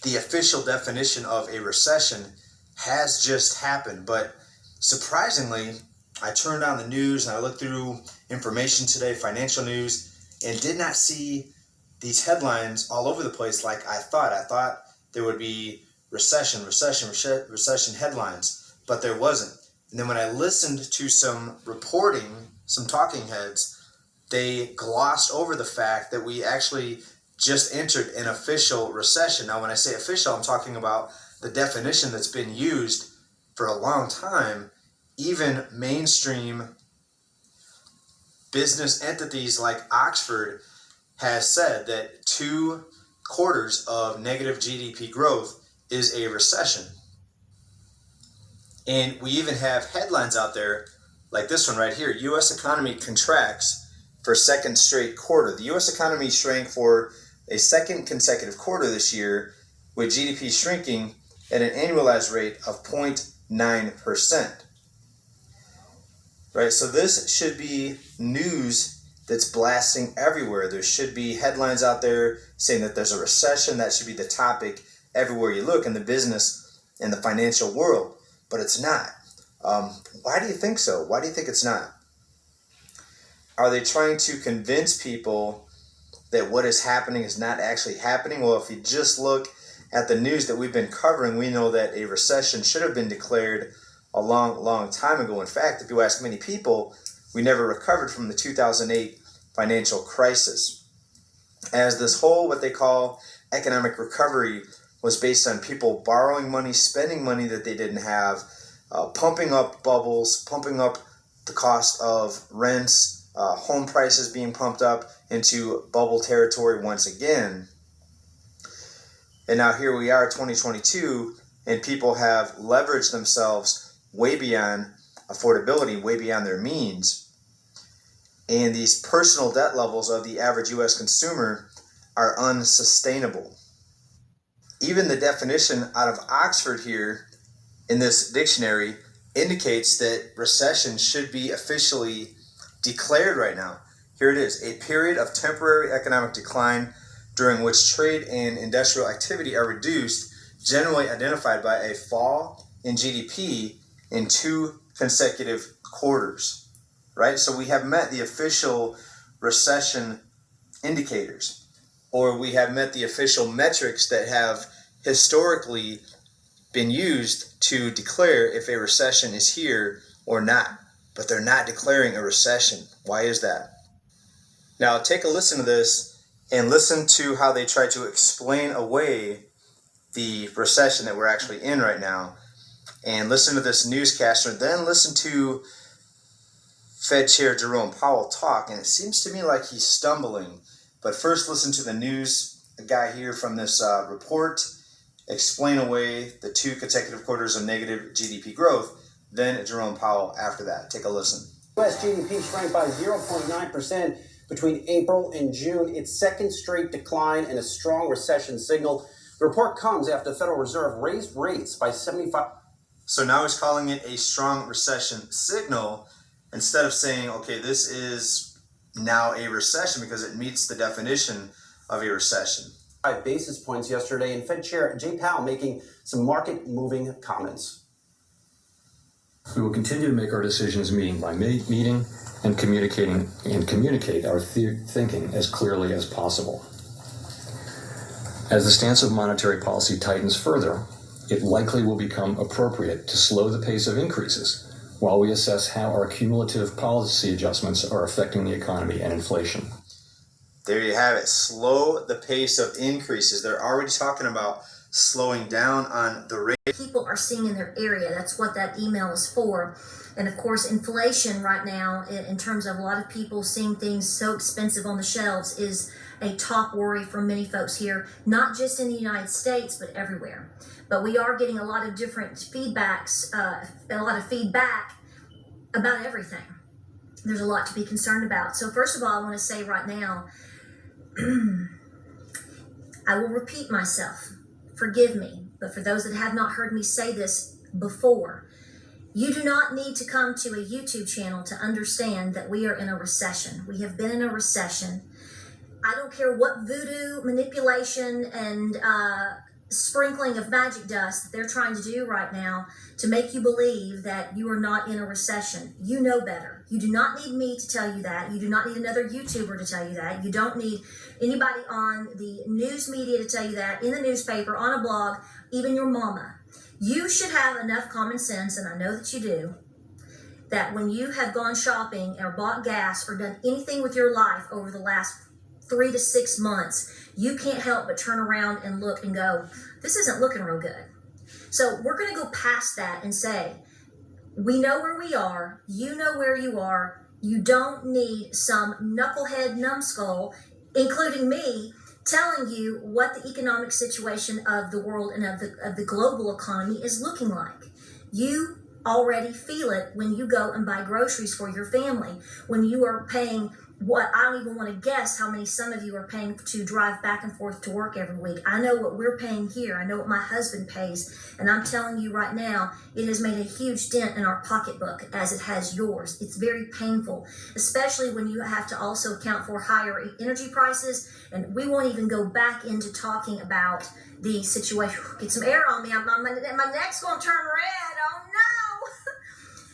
the official definition of a recession has just happened. But surprisingly, I turned on the news and I looked through information today, financial news, and did not see these headlines all over the place like I thought. I thought there would be recession headlines, but there wasn't. And then when I listened to some reporting, some talking heads, they glossed over the fact that we actually just entered an official recession. Now, when I say official, I'm talking about the definition that's been used for a long time. Even mainstream business entities like Oxford has said that 2 quarters of negative GDP growth is a recession. And we even have headlines out there like this one right here: U.S. economy contracts for second straight quarter. The U.S. economy shrank for a second consecutive quarter this year, with GDP shrinking at an annualized rate of 0.9%. Right, so this should be news that's blasting everywhere. There should be headlines out there saying that there's a recession. That should be the topic everywhere you look in the business and the financial world, but it's not. Why do you think so? Why do you think it's not? Are they trying to convince people that what is happening is not actually happening? Well, if you just look at the news that we've been covering, we know that a recession should have been declared a long time ago. In fact, if you ask many people, we never recovered from the 2008 financial crisis, as this whole what they call economic recovery was based on people borrowing money, spending money that they didn't have, pumping up bubbles, pumping up the cost of rents, home prices being pumped up into bubble territory once again. And now here we are, 2022, and people have leveraged themselves way beyond affordability, way beyond their means. And these personal debt levels of the average U.S. consumer are unsustainable. Even the definition out of Oxford here in this dictionary indicates that recession should be officially declared right now. Here it is: a period of temporary economic decline during which trade and industrial activity are reduced, generally identified by a fall in GDP in 2 consecutive quarters. Right? So we have met the official recession indicators, or we have met the official metrics that have historically been used to declare if a recession is here or not. But they're not declaring a recession. Why is that? Now take a listen to this and listen to how they try to explain away the recession that we're actually in right now. And listen to this newscaster, then listen to Fed Chair Jerome Powell talk. And it seems to me like he's stumbling. But first, listen to the news guy here from this report explain away the 2 consecutive quarters of negative GDP growth. Then Jerome Powell after that. Take a listen. U.S. GDP shrank by 0.9% between April and June, its second straight decline and a strong recession signal. The report comes after the Federal Reserve raised rates by 75. So now he's calling it a strong recession signal instead of saying, okay, this is now a recession because it meets the definition of a recession. 5 basis points yesterday, and Fed Chair Jay Powell making some market-moving comments. We will continue to make our decisions meeting by meeting and communicate our thinking as clearly as possible. As the stance of monetary policy tightens further, it likely will become appropriate to slow the pace of increases while we assess how our cumulative policy adjustments are affecting the economy and inflation. There you have it. Slow the pace of increases. They're already talking about slowing down on the rate. People are seeing in their area. That's what that email is for. And of course, inflation right now, in terms of a lot of people seeing things so expensive on the shelves, is a top worry for many folks here, not just in the United States, but everywhere. But we are getting a lot of different feedbacks, a lot of feedback about everything. There's a lot to be concerned about. So first of all, I want to say right now, I will repeat myself. Forgive me. But for those that have not heard me say this before, you do not need to come to a YouTube channel to understand that we are in a recession. We have been in a recession. I don't care what voodoo manipulation and sprinkling of magic dust that they're trying to do right now to make you believe that you are not in a recession. You know better. You do not need me to tell you that. You do not need another YouTuber to tell you that. You don't need anybody on the news media to tell you that, in the newspaper, on a blog, even your mama. You should have enough common sense, and I know that you do, that when you have gone shopping or bought gas or done anything with your life over the last 3 to 6 months, you can't help but turn around and look and go, this isn't looking real good. So we're going to go past that and say, we know where we are. You know where you are. You don't need some knucklehead numbskull, including me, telling you what the economic situation of the world and of the global economy is looking like. You already feel it when you go and buy groceries for your family, when you are paying what I don't even want to guess how many some of you are paying to drive back and forth to work every week. I know what we're paying here. I know what my husband pays. And I'm telling you right now, it has made a huge dent in our pocketbook as it has yours. It's very painful, especially when you have to also account for higher energy prices. And we won't even go back into talking about the situation. Get some air on me. My neck's going to turn red. Oh no.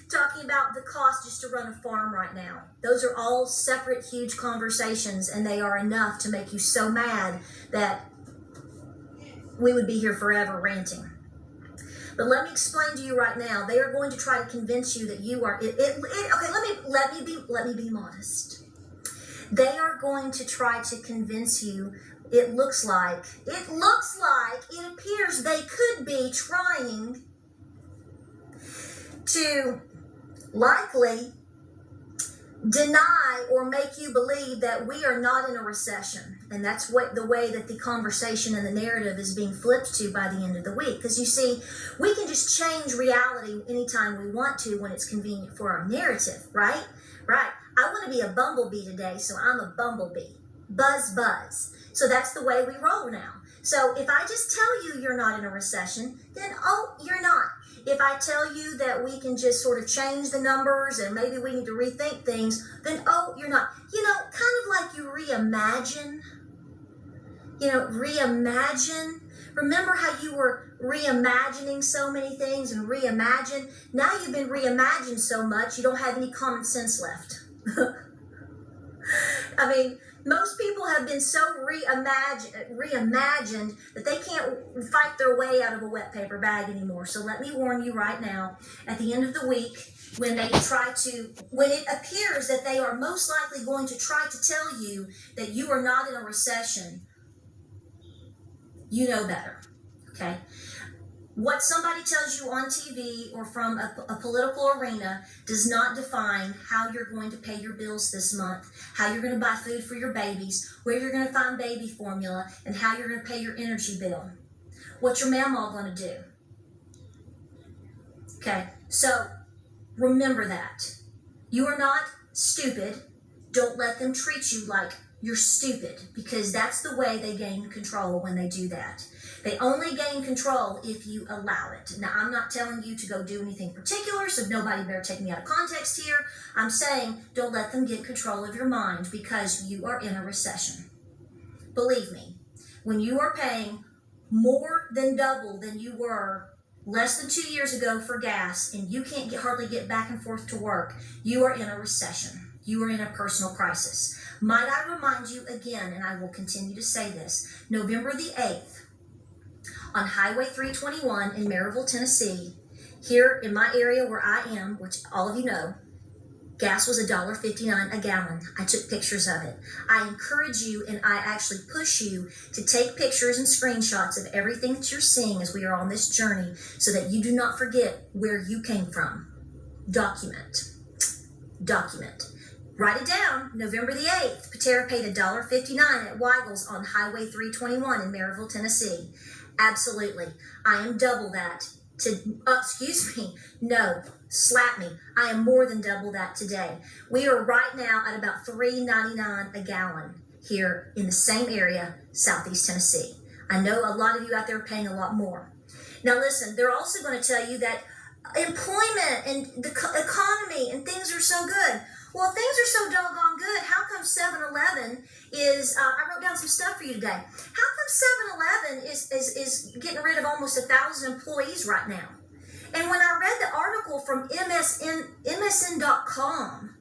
Talking about the cost just to run a farm right now. Those are all separate, huge conversations, and they are enough to make you so mad that we would be here forever ranting. But let me explain to you right now. They are going to try to convince you that you are. Okay, let me be modest. They are going to try to convince you. It appears they could be trying to likely deny or make you believe that we are not in a recession. And that's what the way that the conversation and the narrative is being flipped to by the end of the week. Because you see, we can just change reality anytime we want to when it's convenient for our narrative, right? Right. I want to be a bumblebee today, so I'm a bumblebee. Buzz, buzz. So that's the way we roll now. So if I just tell you you're not in a recession, then, oh, you're not. If I tell you that we can just sort of change the numbers and maybe we need to rethink things, then, oh, you're not. Kind of like you reimagine. Reimagine. Remember how you were reimagining so many things and reimagine? Now you've been reimagined so much, you don't have any common sense left. I mean, most people have been so reimagined that they can't fight their way out of a wet paper bag anymore. So let me warn you right now, at the end of the week, when it appears that they are most likely going to try to tell you that you are not in a recession, you know better, okay? What somebody tells you on TV or from a political arena does not define how you're going to pay your bills this month, how you're going to buy food for your babies, where you're going to find baby formula, and how you're going to pay your energy bill. What's your mama going to do? Okay, so remember that. You are not stupid. Don't let them treat you like you're stupid, because that's the way they gain control when they do that. They only gain control if you allow it. Now, I'm not telling you to go do anything particular, so nobody better take me out of context here. I'm saying don't let them get control of your mind because you are in a recession. Believe me, when you are paying more than double than you were less than 2 years ago for gas and you can't hardly get back and forth to work, you are in a recession. You are in a personal crisis. Might I remind you again, and I will continue to say this, November the 8th, on Highway 321 in Maryville, Tennessee, here in my area where I am, which all of you know, gas was $1.59 a gallon. I took pictures of it. I encourage you and I actually push you to take pictures and screenshots of everything that you're seeing as we are on this journey so that you do not forget where you came from. Document. Write it down. November the 8th, Patera paid $1.59 at Weigel's on Highway 321 in Maryville, Tennessee. Absolutely. I am double that. Slap me. I am more than double that today. We are right now at about $3.99 a gallon here in the same area, Southeast Tennessee. I know a lot of you out there are paying a lot more. Now listen, they're also going to tell you that employment and the economy and things are so good. Well, if things are so doggone good, how come 7-Eleven is, I wrote down some stuff for you today. How come 7-Eleven is getting rid of almost 1,000 employees right now? And when I read the article from MSN.com,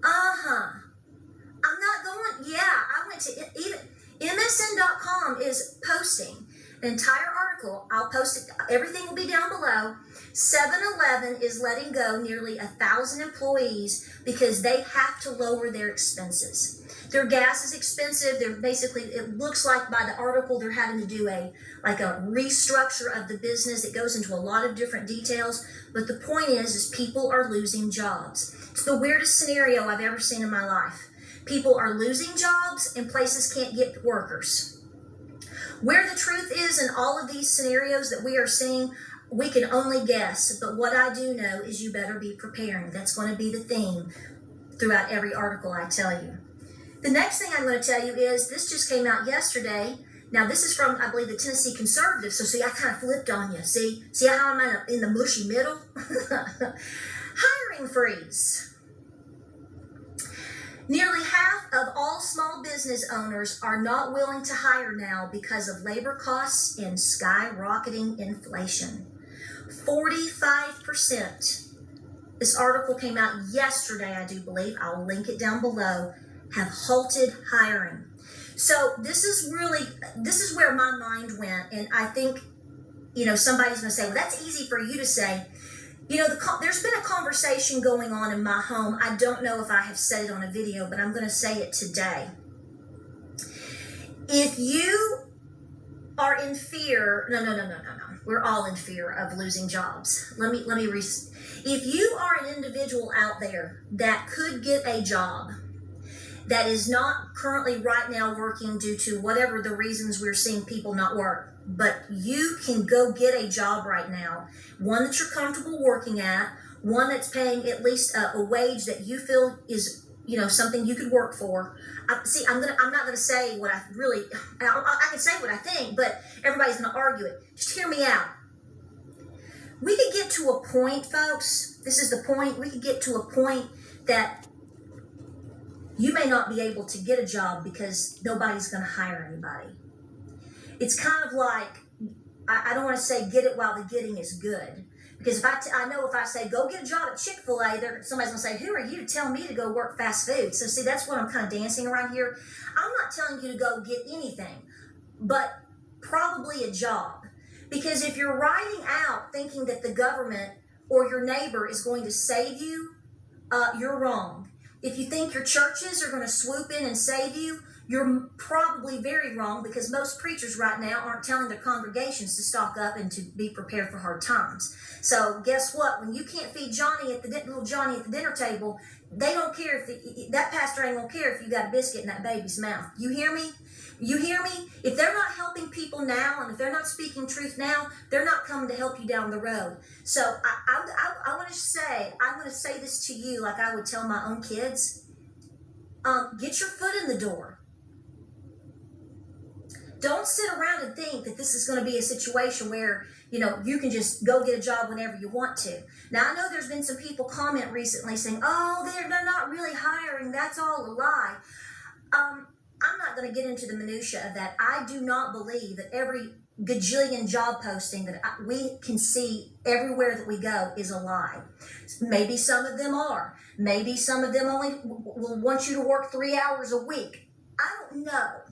I'm not going, I went to, even MSN.com is posting an entire article. I'll post it, everything will be down below. 7-Eleven is letting go nearly 1,000 employees because they have to lower their expenses. Their gas is expensive. They're basically, it looks like by the article, they're having to do a restructure of the business. It goes into a lot of different details. But the point is people are losing jobs. It's the weirdest scenario I've ever seen in my life. People are losing jobs and places can't get workers. Where the truth is in all of these scenarios that we are seeing, we can only guess. But what I do know is you better be preparing. That's going to be the theme throughout every article I tell you. The next thing I'm going to tell you is, this just came out yesterday. Now, this is from, I believe, the Tennessee Conservative. So, see, I kind of flipped on you. See how I'm in the mushy middle? Hiring freeze. Nearly half of all small business owners are not willing to hire now because of labor costs and skyrocketing inflation. 45%. This article came out yesterday, I do believe. I'll link it down below. Have halted hiring. So this is where my mind went, and I think, somebody's going to say, well, that's easy for you to say. There's been a conversation going on in my home. I don't know if I have said it on a video, but I'm going to say it today. If you are in fear, no. We're all in fear of losing jobs. If you are an individual out there that could get a job that is not currently right now working due to whatever the reasons we're seeing people not work, but you can go get a job right now, one that you're comfortable working at, one that's paying at least a wage that you feel is, something you could work for. I'm not going to say what I can say what I think, but everybody's going to argue it. Just hear me out. We could get to a point, folks, this is the point, we could get to a point that you may not be able to get a job because nobody's going to hire anybody. It's kind of like, I don't want to say get it while the getting is good. Because I know if I say, go get a job at Chick-fil-A, somebody's going to say, who are you to tell me to go work fast food? So see, that's what I'm kind of dancing around here. I'm not telling you to go get anything, but probably a job. Because if you're riding out thinking that the government or your neighbor is going to save you, you're wrong. If you think your churches are going to swoop in and save you, you're probably very wrong, because most preachers right now aren't telling their congregations to stock up and to be prepared for hard times. So guess what? When you can't feed little Johnny at the dinner table, they don't care that pastor ain't gonna care if you got a biscuit in that baby's mouth. You hear me? You hear me? If they're not helping people now, and if they're not speaking truth now, they're not coming to help you down the road. So I want to say, I'm going to say this to you like I would tell my own kids. Get your foot in the door. Don't sit around and think that this is going to be a situation where, you can just go get a job whenever you want to. Now, I know there's been some people comment recently saying, oh, they're not really hiring. That's all a lie. I'm not going to get into the minutia of that. I do not believe that every gajillion job posting that we can see everywhere that we go is a lie. Maybe some of them are. Maybe some of them only will want you to work 3 hours a week. I don't know.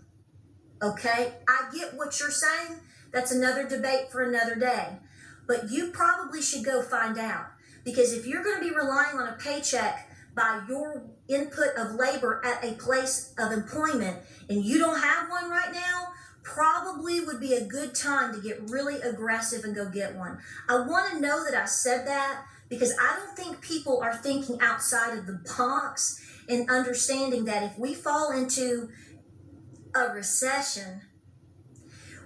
Okay? I get what you're saying. That's another debate for another day. But you probably should go find out. Because if you're going to be relying on a paycheck by your input of labor at a place of employment and you don't have one right now, probably would be a good time to get really aggressive and go get one. I want to know that I said that because I don't think people are thinking outside of the box and understanding that if we fall into a recession,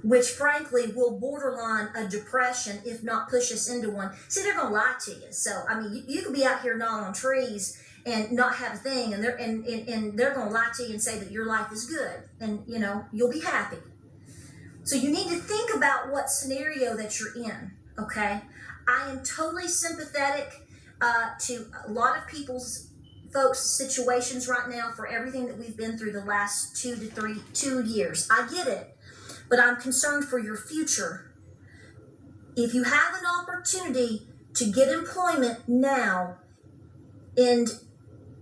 which frankly will borderline a depression, if not push us into one. See, they're going to lie to you. So, you could be out here gnawing on trees and not have a thing, and they're going to lie to you and say that your life is good, and, you'll be happy. So you need to think about what scenario that you're in, Okay, I am totally sympathetic to a lot of folks' situations right now for everything that we've been through the last 2 years. I get it, but I'm concerned for your future. If you have an opportunity to get employment now, and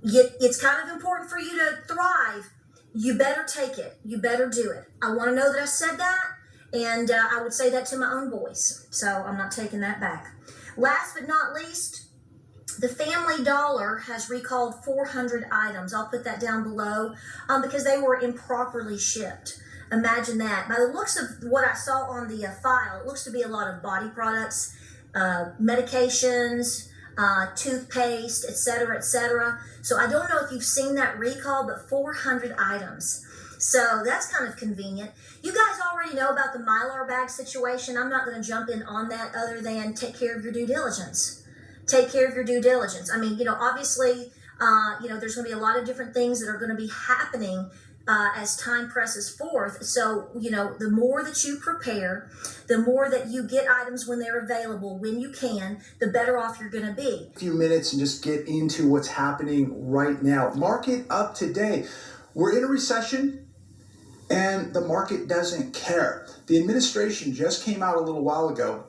it's kind of important for you to thrive, you better take it. You better do it. I want to know that I said that, and I would say that to my own voice, so I'm not taking that back. Last but not least, the Family Dollar has recalled 400 items. I'll put that down below because they were improperly shipped. Imagine that. By the looks of what I saw on the file, it looks to be a lot of body products, medications, toothpaste, etc., etc. So I don't know if you've seen that recall, but 400 items. So that's kind of convenient. You guys already know about the Mylar bag situation. I'm not going to jump in on that other than take care of your due diligence. Take care of your due diligence. I mean, obviously, there's going to be a lot of different things that are going to be happening as time presses forth. So, the more that you prepare, the more that you get items when they're available, when you can, the better off you're going to be. A few minutes and just get into what's happening right now. Market up today. We're in a recession and the market doesn't care. The administration just came out a little while ago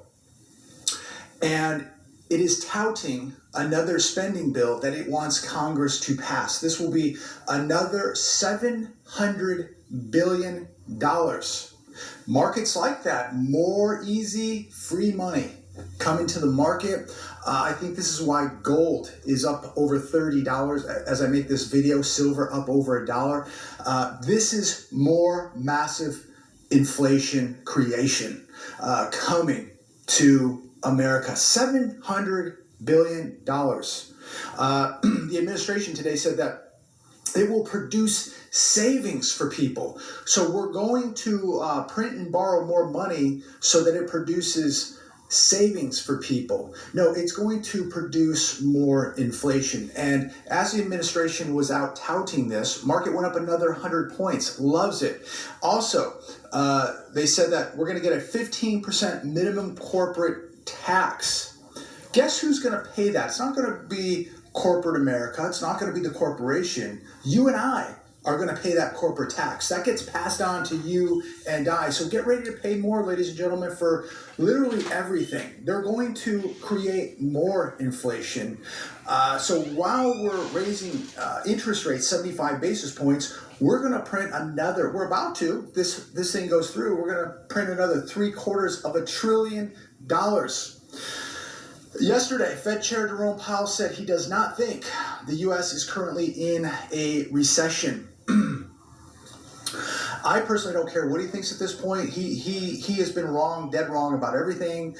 and it is touting another spending bill that it wants Congress to pass. This will be another $700 billion. Markets like that, more easy, free money coming to the market. I think this is why gold is up over $30 as I make this video, silver up over $1. This is more massive inflation creation coming to America. $700 billion. The administration today said that it will produce savings for people. So we're going to print and borrow more money so that it produces savings for people. No, it's going to produce more inflation. And as the administration was out touting this, market went up another 100 points. Loves it. Also, they said that we're going to get a 15% minimum corporate tax. Guess who's going to pay that? It's not going to be corporate America. It's not going to be the corporation. You and I are going to pay that corporate tax. That gets passed on to you and I. So get ready to pay more, ladies and gentlemen, for literally everything. They're going to create more inflation. So while we're raising interest rates 75 basis points, we're going to print another, we're about to, this thing goes through, we're going to print another $750 billion. Yesterday, Fed Chair Jerome Powell said he does not think the U.S. is currently in a recession. I personally don't care what he thinks at this point. He has been wrong, dead wrong about everything.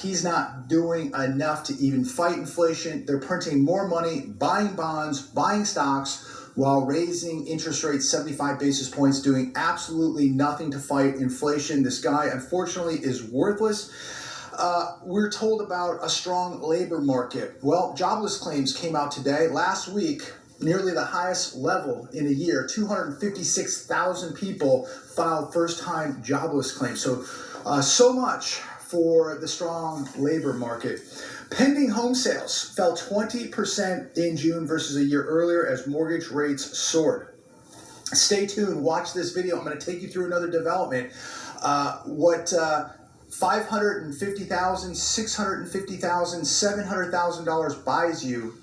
He's not doing enough to even fight inflation. They're printing more money, buying bonds, buying stocks, while raising interest rates 75 basis points, doing absolutely nothing to fight inflation. This guy, unfortunately, is worthless. We're told about a strong labor market. Well, jobless claims came out today. Last week, nearly the highest level in a year, 256,000 people filed first-time jobless claims. So much for the strong labor market. Pending home sales fell 20% in June versus a year earlier as mortgage rates soared. Stay tuned. Watch this video. I'm going to take you through another development. $550,000, $650,000, $700,000 buys you,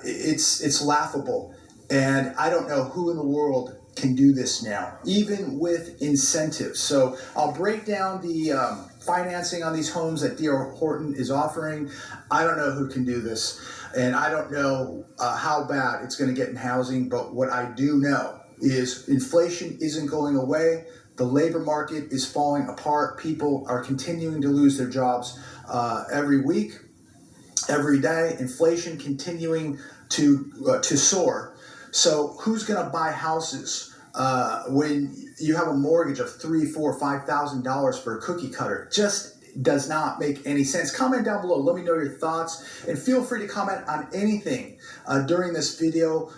it's laughable. And I don't know who in the world can do this now, even with incentives. So I'll break down the financing on these homes that D.R. Horton is offering. I don't know who can do this, and I don't know how bad it's going to get in housing, but what I do know is inflation isn't going away. The labor market is falling apart. People are continuing to lose their jobs every week, every day. Inflation continuing to soar. So who's going to buy houses when you have a mortgage of $3,000, $4,000, $5,000 for a cookie cutter? Just does not make any sense. Comment down below. Let me know your thoughts, and feel free to comment on anything during this video.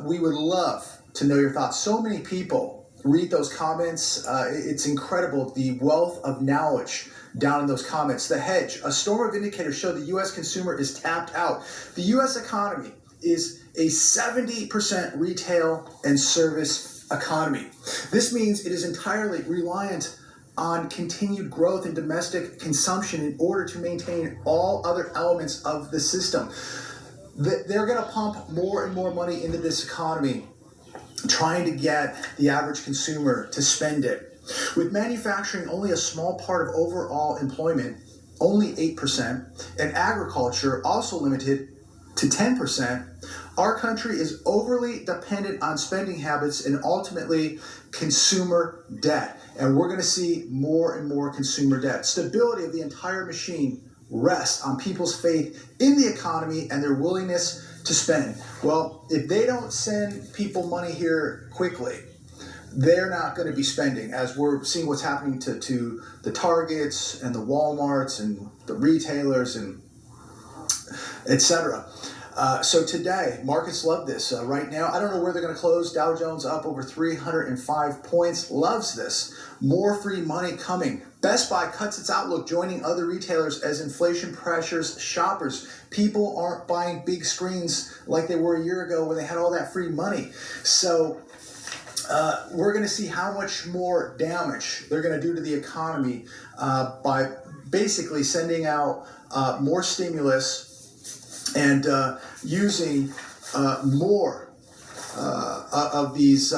We would love to know your thoughts. So many people read those comments. It's incredible, the wealth of knowledge down in those comments. The hedge, a storm of indicators show the U.S. consumer is tapped out. The U.S. economy is a 70% retail and service economy. This means it is entirely reliant on continued growth in domestic consumption in order to maintain all other elements of the system. They're going to pump more and more money into this economy, trying to get the average consumer to spend it. With manufacturing only a small part of overall employment, only 8%, and agriculture also limited to 10%, our country is overly dependent on spending habits and ultimately consumer debt. And we're going to see more and more consumer debt. Stability of the entire machine rests on people's faith in the economy and their willingness to spend. Well, if they don't send people money here quickly, they're not going to be spending, as we're seeing what's happening to the Targets and the Walmarts and the retailers and etc. So today, markets love this. Right now, I don't know where they're going to close. Dow Jones up over 305 points. Loves this. More free money coming. Best Buy cuts its outlook, joining other retailers as inflation pressures shoppers. People aren't buying big screens like they were a year ago when they had all that free money. So we're going to see how much more damage they're going to do to the economy by basically sending out more stimulus and using more of these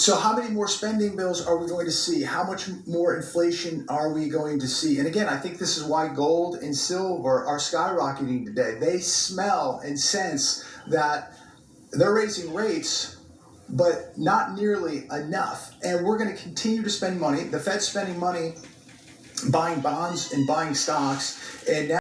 So how many more spending bills are we going to see? How much more inflation are we going to see? And again, I think this is why gold and silver are skyrocketing today. They smell and sense that they're raising rates, but not nearly enough. And we're going to continue to spend money. The Fed's spending money buying bonds and buying stocks. And now